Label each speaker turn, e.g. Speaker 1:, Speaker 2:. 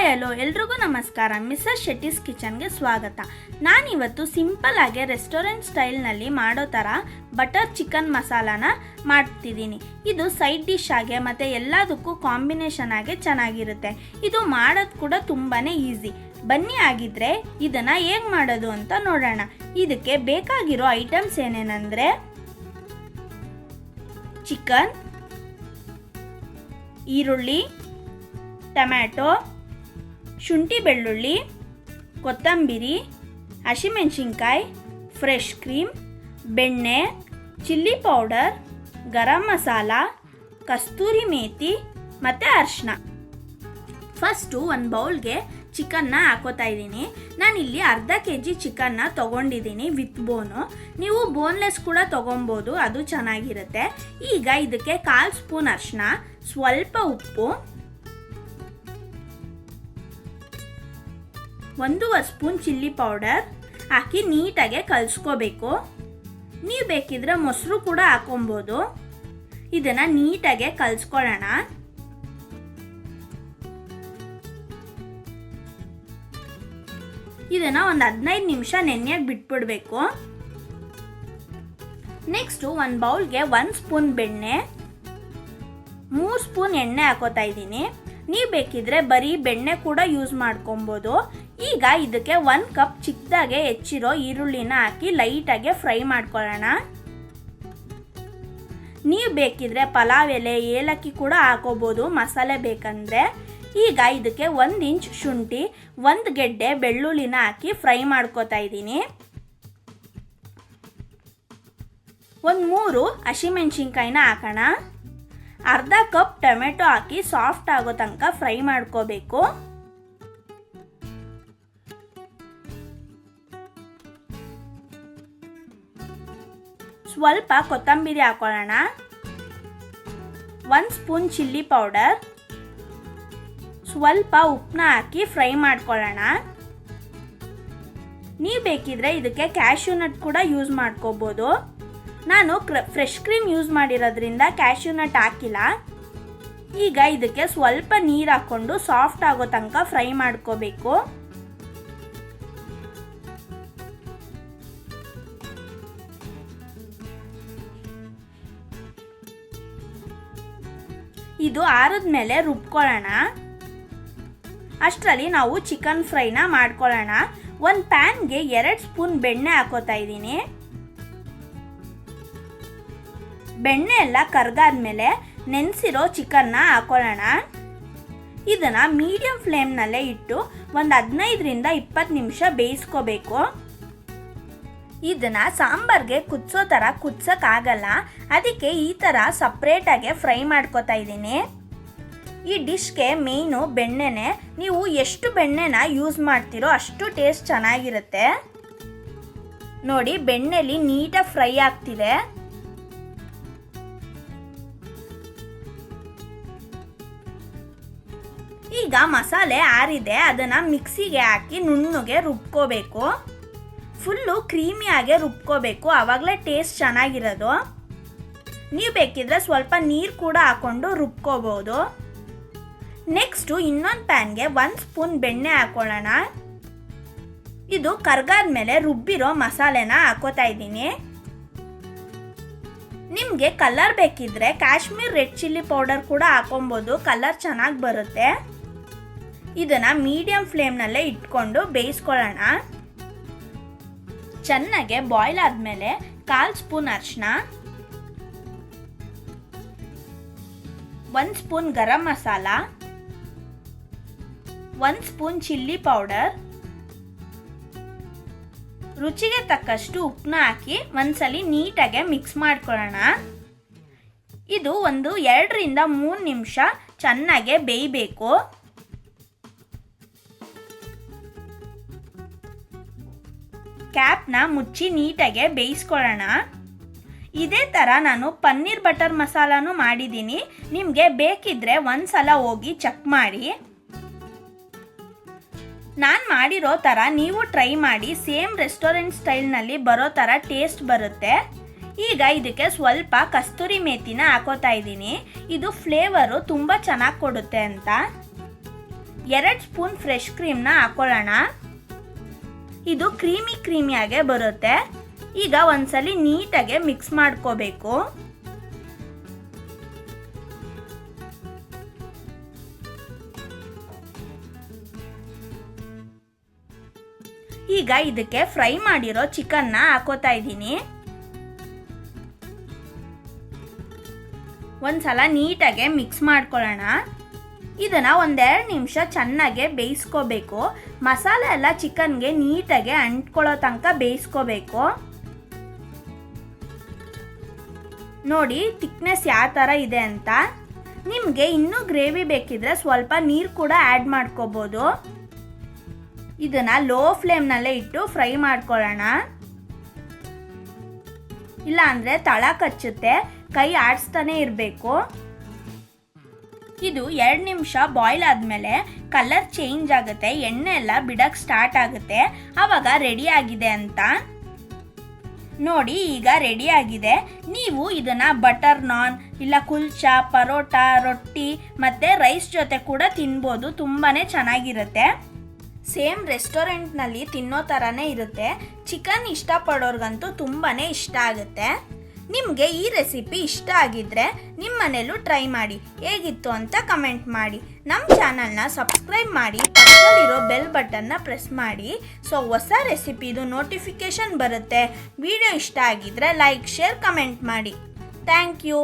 Speaker 1: Hello ಎಲ್ರಿಗೂ ನಮಸ್ಕಾರ. Mrs Shetty's ಕಿಚನ್ಗೆ ಸ್ವಾಗತ. ನಾನಿವತ್ತು ಸಿಂಪಲ್ ಆಗಿ ರೆಸ್ಟೋರೆಂಟ್ ಸ್ಟೈಲ್ನಲ್ಲಿ ಮಾಡೋ ಥರ ಬಟರ್ ಚಿಕನ್ ಮಸಾಲಾನ ಮಾಡ್ತಿದ್ದೀನಿ. ಇದು ಸೈಡ್ ಡಿಶ್ ಆಗಿ ಮತ್ತು ಎಲ್ಲದಕ್ಕೂ ಕಾಂಬಿನೇಷನ್ ಆಗಿ ಚೆನ್ನಾಗಿರುತ್ತೆ. ಇದು ಮಾಡೋದು ಕೂಡ ತುಂಬಾ ಈಸಿ. ಬನ್ನಿ ಆಗಿದ್ರೆ ಇದನ್ನು ಹೇಗೆ ಮಾಡೋದು ಅಂತ ನೋಡೋಣ. ಇದಕ್ಕೆ ಬೇಕಾಗಿರೋ ಐಟಮ್ಸ್ ಏನೇನೆಂದರೆ ಚಿಕನ್, ಈರುಳ್ಳಿ, ಟೊಮ್ಯಾಟೊ, ಶುಂಠಿ ಬೆಳ್ಳುಳ್ಳಿ, ಕೊತ್ತಂಬರಿ, ಹಸಿಮೆಣಸಿನ್ಕಾಯಿ, ಫ್ರೆಶ್ ಕ್ರೀಮ್, ಬೆಣ್ಣೆ, ಚಿಲ್ಲಿ ಪೌಡರ್, ಗರಂ ಮಸಾಲ, ಕಸ್ತೂರಿ ಮೇಥಿ ಮತ್ತು ಅರಿಶಿನ. ಫಸ್ಟು ಒಂದು ಬೌಲ್ಗೆ ಚಿಕನ್ನ ಹಾಕೋತಾ ಇದ್ದೀನಿ. ನಾನಿಲ್ಲಿ ಅರ್ಧ kg ಚಿಕನ್ನ ತೊಗೊಂಡಿದ್ದೀನಿ ವಿತ್ ಬೋನು. ನೀವು ಬೋನ್ಲೆಸ್ ಕೂಡ ತೊಗೊಬೋದು, ಅದು ಚೆನ್ನಾಗಿರುತ್ತೆ. ಈಗ ಇದಕ್ಕೆ 1/4 ಸ್ಪೂನ್ ಅರಿಶಿನ, ಸ್ವಲ್ಪ ಉಪ್ಪು, 1 ಸ್ಪೂನ್ ಚಿಲ್ಲಿ ಪೌಡರ್ ಹಾಕಿ ನೀಟಾಗಿ ಕಲಿಸ್ಕೋಬೇಕು. ನೀವು ಬೇಕಿದ್ರೆ ಮೊಸರು ಕೂಡ ಹಾಕೊಬೋದು. ಇದನ್ನು ನೀಟಾಗಿ ಕಲಿಸ್ಕೊಳ್ಳೋಣ. ಇದನ್ನು ಒಂದು 15 ನಿಮಿಷ ನೆನೆಯಾಗಿ ಬಿಟ್ಬಿಡ್ಬೇಕು. ನೆಕ್ಸ್ಟು ಒಂದು ಬೌಲ್ಗೆ 1 ಸ್ಪೂನ್ ಬೆಣ್ಣೆ, 3 ಸ್ಪೂನ್ ಎಣ್ಣೆ ಹಾಕೋತಾ ಇದ್ದೀನಿ. ನೀವು ಬೇಕಿದ್ರೆ ಬರೀ ಬೆಣ್ಣೆ ಕೂಡ ಯೂಸ್ ಮಾಡ್ಕೊಬೋದು. ಈಗ ಇದಕ್ಕೆ 1 ಕಪ್ ಚಿಕ್ಕದಾಗೆ ಹೆಚ್ಚಿರೋ ಈರುಳ್ಳಿನ ಹಾಕಿ ಲೈಟಾಗೆ ಫ್ರೈ ಮಾಡ್ಕೊಳ್ಳೋಣ. ನೀವು ಬೇಕಿದ್ರೆ ಪಲಾವ್ ಎಲೆ, ಏಲಕ್ಕಿ ಕೂಡ ಹಾಕೋಬೋದು ಮಸಾಲೆ ಬೇಕಂದರೆ. ಈಗ ಇದಕ್ಕೆ 1 ಇಂಚ್ ಶುಂಠಿ, 1 ಗೆಡ್ಡೆ ಬೆಳ್ಳುಳ್ಳಿನ ಹಾಕಿ ಫ್ರೈ ಮಾಡ್ಕೋತಾ ಇದ್ದೀನಿ. 3 ಹಸಿಮೆಣಸಿನ್ಕಾಯಿನ ಹಾಕೋಣ. ಅರ್ಧ ಕಪ್ ಟೊಮೆಟೊ ಹಾಕಿ ಸಾಫ್ಟ್ ಆಗೋ ತನಕ ಫ್ರೈ ಮಾಡ್ಕೋಬೇಕು. ಸ್ವಲ್ಪ ಕೊತ್ತಂಬರಿ ಹಾಕೊಳ್ಳೋಣ. 1 ಸ್ಪೂನ್ ಚಿಲ್ಲಿ ಪೌಡರ್, ಸ್ವಲ್ಪ ಉಪ್ಪನ್ನ ಹಾಕಿ ಫ್ರೈ ಮಾಡ್ಕೊಳ್ಳೋಣ. ನೀವು ಬೇಕಿದ್ರೆ ಇದಕ್ಕೆ ಕ್ಯಾಶ್ಯೂ ನಟ್ ಕೂಡ ಯೂಸ್ ಮಾಡ್ಕೋಬೋದು. ನಾನು ಫ್ರೆಶ್ ಕ್ರೀಮ್ ಯೂಸ್ ಮಾಡಿರೋದ್ರಿಂದ ಕ್ಯಾಶ್ಯೂ ನಟ್ ಹಾಕಿಲ್ಲ. ಈಗ ಇದಕ್ಕೆ ಸ್ವಲ್ಪ ನೀರು ಹಾಕ್ಕೊಂಡು ಸಾಫ್ಟ್ ಆಗೋ ತನಕ ಫ್ರೈ ಮಾಡ್ಕೋಬೇಕು. ಇದು ಆರಿದ ಮೇಲೆ ರುಬ್ಕೊಳ್ಳೋಣ. ಅಷ್ಟರಲ್ಲಿ ನಾವು ಚಿಕನ್ ಫ್ರೈನ ಮಾಡ್ಕೊಳ್ಳೋಣ. ಒಂದು ಪ್ಯಾನ್ಗೆ 2 ಸ್ಪೂನ್ ಬೆಣ್ಣೆ ಹಾಕೋತಾ ಇದ್ದೀನಿ. ಬೆಣ್ಣೆ ಎಲ್ಲ ಕರ್ಗಾದ್ಮೇಲೆ ನೆನೆಸಿರೋ ಚಿಕನ್ನ ಹಾಕೊಳ್ಳೋಣ. ಇದನ್ನು ಮೀಡಿಯಂ ಫ್ಲೇಮ್ನಲ್ಲೇ ಇಟ್ಟು ಒಂದು 15ರಿಂದ 20 ನಿಮಿಷ ಬೇಯಿಸ್ಕೋಬೇಕು. ಇದನ್ನು ಸಾಂಬಾರ್ಗೆ ಕುದಿಸೋ ಥರ ಕುದಿಸೋಕ್ಕಾಗಲ್ಲ, ಅದಕ್ಕೆ ಈ ಥರ ಸಪ್ರೇಟಾಗೆ ಫ್ರೈ ಮಾಡ್ಕೋತಾ ಇದ್ದೀನಿ. ಈ ಡಿಶ್ಗೆ ಮೇಯ್ನು ಬೆಣ್ಣೆನೇ. ನೀವು ಎಷ್ಟು ಬೆಣ್ಣೆನ ಯೂಸ್ ಮಾಡ್ತೀರೋ ಅಷ್ಟು ಟೇಸ್ಟ್ ಚೆನ್ನಾಗಿರುತ್ತೆ. ನೋಡಿ, ಬೆಣ್ಣೆಲಿ ನೀಟಾಗಿ ಫ್ರೈ ಆಗ್ತಿದೆ. ಈಗ ಮಸಾಲೆ ಆರಿದೆ, ಅದನ್ನು ಮಿಕ್ಸಿಗೆ ಹಾಕಿ ನುಣ್ಣಗೆ ರುಬ್ಕೋಬೇಕು. ಫುಲ್ಲು ಕ್ರೀಮಿಯಾಗೆ ರುಬ್ಕೋಬೇಕು, ಆವಾಗಲೇ ಟೇಸ್ಟ್ ಚೆನ್ನಾಗಿರೋದು. ನೀವು ಬೇಕಿದ್ರೆ ಸ್ವಲ್ಪ ನೀರು ಕೂಡ ಹಾಕ್ಕೊಂಡು ರುಬ್ಕೋಬೋದು. ನೆಕ್ಸ್ಟು ಇನ್ನೊಂದು ಪ್ಯಾನ್ಗೆ 1 ಸ್ಪೂನ್ ಬೆಣ್ಣೆ ಹಾಕೊಳ್ಳೋಣ. ಇದು ಕರ್ಗಾದ್ಮೇಲೆ ರುಬ್ಬಿರೋ ಮಸಾಲೆನ ಹಾಕೋತಾ ಇದ್ದೀನಿ. ನಿಮಗೆ ಕಲರ್ ಬೇಕಿದ್ರೆ ಕಾಶ್ಮೀರ್ ರೆಡ್ ಚಿಲ್ಲಿ ಪೌಡರ್ ಕೂಡ ಹಾಕೊಬೋದು, ಕಲರ್ ಚೆನ್ನಾಗಿ ಬರುತ್ತೆ. ಇದನ್ನು ಮೀಡಿಯಂ ಫ್ಲೇಮ್ನಲ್ಲೇ ಇಟ್ಕೊಂಡು ಬೇಯಿಸ್ಕೊಳ್ಳೋಣ. ಚೆನ್ನಾಗೆ ಬಾಯ್ಲ್ ಆದಮೇಲೆ 1/4 ಸ್ಪೂನ್ ಅರಿಶಿನ, 1 spoon garam masala, 1 spoon chilli powder, ರುಚಿಗೆ ತಕ್ಕಷ್ಟು ಉಪ್ಪನ್ನ ಹಾಕಿ ಒಂದ್ಸಲಿ ನೀಟಾಗಿ ಮಿಕ್ಸ್ ಮಾಡ್ಕೊಳ್ಳೋಣ. ಇದು ಒಂದು 2ರಿಂದ 3 ನಿಮಿಷ ಚೆನ್ನಾಗಿ ಬೇಯಬೇಕು. ಕ್ಯಾಪ್ನ ಮುಚ್ಚಿ ನೀಟಾಗಿ ಬೇಯಿಸ್ಕೊಳ್ಳೋಣ. ಇದೇ ಥರ ನಾನು ಪನ್ನೀರ್ ಬಟರ್ ಮಸಾಲಾನು ಮಾಡಿದ್ದೀನಿ. ನಿಮಗೆ ಬೇಕಿದ್ರೆ ಒಂದ್ಸಲ ಹೋಗಿ ಚೆಕ್ ಮಾಡಿ. ನಾನು ಮಾಡಿರೋ ಥರ ನೀವು ಟ್ರೈ ಮಾಡಿ. ಸೇಮ್ ರೆಸ್ಟೋರೆಂಟ್ ಸ್ಟೈಲ್ನಲ್ಲಿ ಬರೋ ಥರ ಟೇಸ್ಟ್ ಬರುತ್ತೆ. ಈಗ ಇದಕ್ಕೆ ಸ್ವಲ್ಪ ಕಸ್ತೂರಿ ಮೇಥಿನ ಹಾಕೋತಾ ಇದ್ದೀನಿ. ಇದು ಫ್ಲೇವರು ತುಂಬ ಚೆನ್ನಾಗಿ ಕೊಡುತ್ತೆ ಅಂತ. 2 ಸ್ಪೂನ್ ಫ್ರೆಶ್ ಕ್ರೀಮ್ನ ಹಾಕೊಳ್ಳೋಣ. ಇದು ಕ್ರೀಮಿಯಾಗೆ ಬರುತ್ತೆ. ಈಗ ಒಂದ್ಸಲಿ ನೀಟಾಗಿ ಮಿಕ್ಸ್ ಮಾಡ್ಕೋಬೇಕು. ಈಗ ಇದಕ್ಕೆ ಫ್ರೈ ಮಾಡಿರೋ ಚಿಕನ್ನ ಹಾಕೋತಾ ಇದ್ದೀನಿ. ಒಂದ್ಸಲ ನೀಟಾಗಿ ಮಿಕ್ಸ್ ಮಾಡ್ಕೊಳ್ಳೋಣ. ಇದನ್ನ 1-2 ನಿಮಿಷ ಚೆನ್ನಾಗಿ ಬೇಯಿಸ್ಕೋಬೇಕು. ಮಸಾಲೆ ಎಲ್ಲ ಚಿಕನ್ಗೆ ನೀಟಾಗಿ ಅಂಟ್ಕೊಳ್ಳೋ ತನಕ ಬೇಯಿಸ್ಕೋಬೇಕು. ನೋಡಿ ಥಿಕ್ನೆಸ್ ಯಾವ ಥರ ಇದೆ ಅಂತ. ನಿಮಗೆ ಇನ್ನೂ ಗ್ರೇವಿ ಬೇಕಿದ್ರೆ ಸ್ವಲ್ಪ ನೀರು ಕೂಡ ಆ್ಯಡ್ ಮಾಡ್ಕೋಬೋದು. ಇದನ್ನ ಲೋ ಫ್ಲೇಮ್ನಲ್ಲೇ ಇಟ್ಟು ಫ್ರೈ ಮಾಡ್ಕೊಳ್ಳೋಣ. ಇಲ್ಲ ಅಂದರೆ ತಳ ಕಚ್ಚುತ್ತೆ, ಕೈ ಆಡಿಸ್ತಾನೆ ಇರಬೇಕು. ಇದು 2 ನಿಮಿಷ ಬಾಯ್ಲ್ ಆದಮೇಲೆ ಕಲರ್ ಚೇಂಜ್ ಆಗುತ್ತೆ, ಎಣ್ಣೆ ಎಲ್ಲ ಬಿಡಕ್ಕೆ ಸ್ಟಾರ್ಟ್ ಆಗುತ್ತೆ. ಆವಾಗ ರೆಡಿ ಆಗಿದೆ ಅಂತ. ನೋಡಿ ಈಗ ರೆಡಿ ಆಗಿದೆ. ನೀವು ಇದನ್ನು ಬಟರ್ ನಾನ್ ಇಲ್ಲ ಕುಲ್ಚಾ, ಪರೋಟ, ರೊಟ್ಟಿ ಮತ್ತು ರೈಸ್ ಜೊತೆ ಕೂಡ ತಿನ್ಬೋದು. ತುಂಬಾ ಚೆನ್ನಾಗಿರುತ್ತೆ. ಸೇಮ್ ರೆಸ್ಟೋರೆಂಟ್ನಲ್ಲಿ ತಿನ್ನೋ ಥರನೇ ಇರುತ್ತೆ. ಚಿಕನ್ ಇಷ್ಟಪಡೋರ್ಗಂತೂ ತುಂಬಾ ಇಷ್ಟ ಆಗುತ್ತೆ. ನಿಮಗೆ ಈ ರೆಸಿಪಿ ಇಷ್ಟ ಆಗಿದ್ದರೆ ನಿಮ್ಮ ಮನೇಲೂ ಟ್ರೈ ಮಾಡಿ. ಹೇಗಿತ್ತು ಅಂತ ಕಮೆಂಟ್ ಮಾಡಿ. ನಮ್ಮ ಚಾನಲ್ನ ಸಬ್ಸ್ಕ್ರೈಬ್ ಮಾಡಿ, ಪಕ್ಕದಲ್ಲಿರೋ ಬೆಲ್ ಬಟನ್ನ ಪ್ರೆಸ್ ಮಾಡಿ. ಸೊ ಹೊಸ ರೆಸಿಪಿದು ನೋಟಿಫಿಕೇಷನ್ ಬರುತ್ತೆ. ವಿಡಿಯೋ ಇಷ್ಟ ಆಗಿದ್ದರೆ ಲೈಕ್, ಶೇರ್, ಕಮೆಂಟ್ ಮಾಡಿ. Thank you.